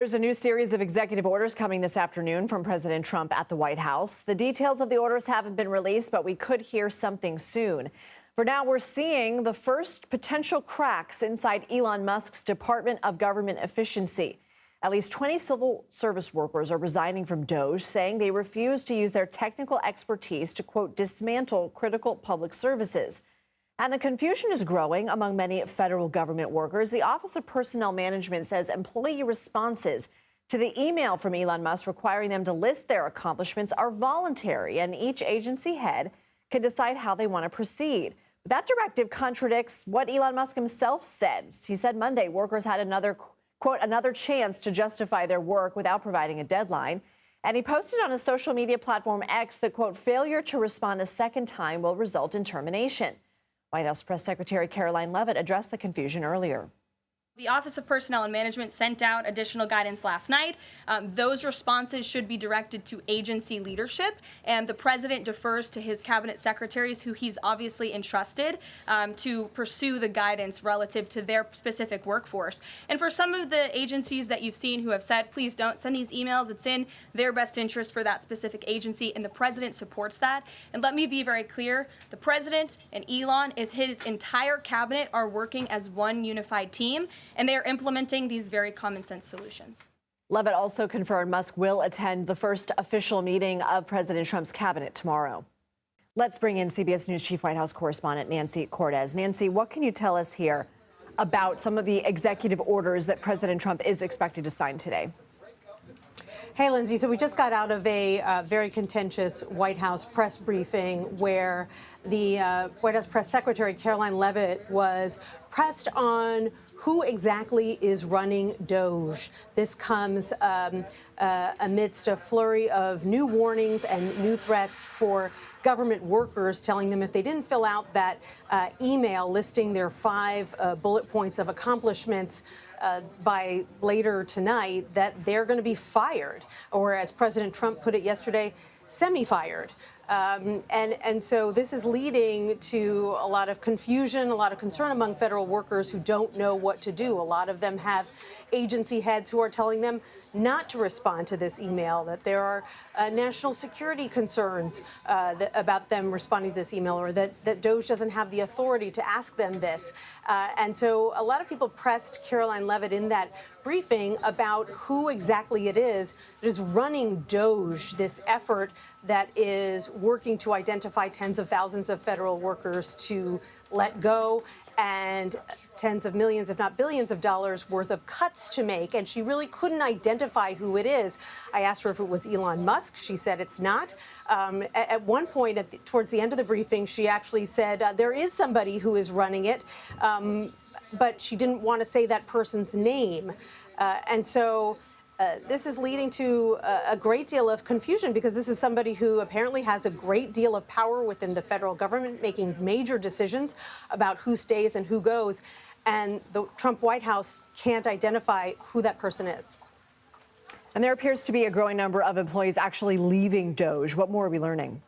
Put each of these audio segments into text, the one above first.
There's a new series of executive orders coming this afternoon from President Trump at the White House. The details of the orders haven't been released, but we could hear something soon. For now, we're seeing the first potential cracks inside Elon Musk's Department of Government Efficiency. At least 20 civil service workers are resigning from DOGE, saying they refuse to use their technical expertise to, quote, dismantle critical public services. And the confusion is growing among many federal government workers. The Office of Personnel Management says employee responses to the email from Elon Musk requiring them to list their accomplishments are voluntary, and each agency head can decide how they want to proceed. But that directive contradicts what Elon Musk himself said. He said Monday workers had another, quote, another chance to justify their work without providing a deadline. And he posted on his social media platform X that, quote, failure to respond a second time will result in termination. White House Press Secretary Caroline Leavitt addressed the confusion earlier. The Office of Personnel and Management sent out additional guidance last night. Those responses should be directed to agency leadership, and the president defers to his cabinet secretaries, who he's obviously entrusted to pursue the guidance relative to their specific workforce. And for some of the agencies that you've seen who have said, please don't send these emails, it's in their best interest for that specific agency, and the president supports that. And let me be very clear, the president and Elon, his entire cabinet are working as one unified team, and they are implementing these very common sense solutions. Leavitt also confirmed Musk will attend the first official meeting of President Trump's cabinet tomorrow. Let's bring in CBS News Chief White House correspondent Nancy Cortez. Nancy, what can you tell us here about some of the executive orders that President Trump is expected to sign today? Hey, Lindsay. So we just got out of a very contentious White House press briefing where the White House press secretary, Caroline Leavitt, was pressed on who exactly is running DOGE. This comes amidst a flurry of new warnings and new threats for government workers, telling them if they didn't fill out that email listing their 5 bullet points of accomplishments by later tonight, that they're going to be fired, or as President Trump put it yesterday, semi-fired. And so this is leading to a lot of confusion, a lot of concern among federal workers who don't know what to do. A lot of them have agency heads who are telling them not to respond to this email, that there are national security concerns about them responding to this email, or that DOGE doesn't have the authority to ask them this. And so a lot of people pressed Caroline Leavitt in that briefing about who exactly it is that is running DOGE, this effort that is working to identify tens of thousands of federal workers to let go, and tens of millions, if not billions of dollars worth of cuts to make. And she really couldn't identify who it is. I asked her if it was Elon Musk. She said it's not. At one point, towards the end of the briefing, she actually said there is somebody who is running it, but she didn't want to say that person's name. And so this is leading to a great deal of confusion, because this is somebody who apparently has a great deal of power within the federal government, making major decisions about who stays and who goes. And the Trump White House can't identify who that person is. And there appears to be a growing number of employees actually leaving DOGE. What more are we learning?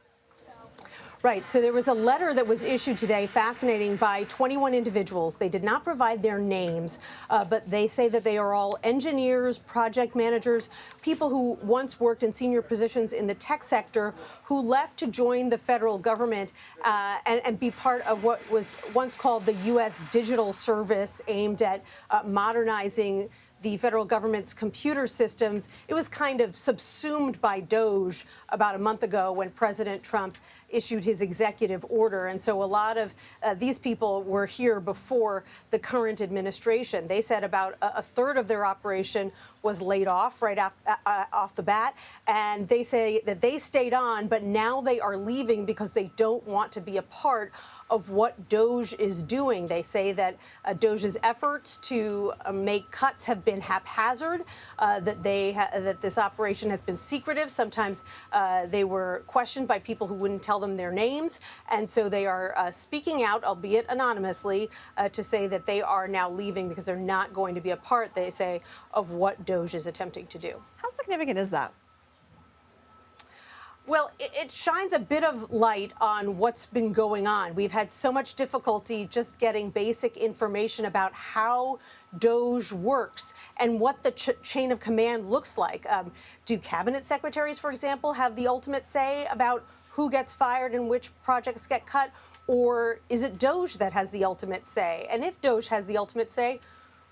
Right. So there was a letter that was issued today, fascinating, by 21 individuals. They did not provide their names, but they say that they are all engineers, project managers, people who once worked in senior positions in the tech sector, who left to join the federal government and be part of what was once called the U.S. Digital Service, aimed at modernizing the federal government's computer systems. It was kind of subsumed by DOGE about a month ago when President Trump issued his executive order. And so a lot of these people were here before the current administration. They said about a third of their operation was laid off right off the bat. And they say that they stayed on, but now they are leaving because they don't want to be a part of what DOGE is doing. They say that DOGE's efforts to make cuts have been haphazard, that this operation has been secretive. Sometimes they were questioned by people who wouldn't tell them their names. And so they are speaking out, albeit anonymously, to say that they are now leaving because they're not going to be a part, they say, of what DOGE is attempting to do. How significant is that? Well, it shines a bit of light on what's been going on. We've had so much difficulty just getting basic information about how DOGE works and what the chain of command looks like. Do cabinet secretaries, for example, have the ultimate say about who gets fired and which projects get cut? Or is it DOGE that has the ultimate say? And if DOGE has the ultimate say,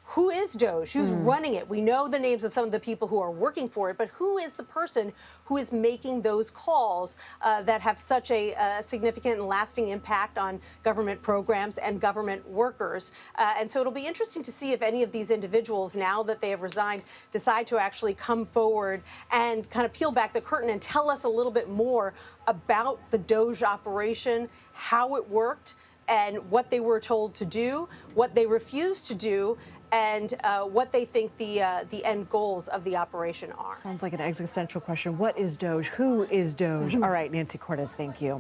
who is DOGE? Who's running it? We know the names of some of the people who are working for it, but who is the person who is making those calls that have such a significant and lasting impact on government programs and government workers? And so it'll be interesting to see if any of these individuals, now that they have resigned, decide to actually come forward and kind of peel back the curtain and tell us a little bit more about the DOGE operation, how it worked, and what they were told to do, what they refused to do, and what they think the end goals of the operation are. Sounds like an existential question. What is DOGE? Who is DOGE? All right, Nancy Cortez, thank you.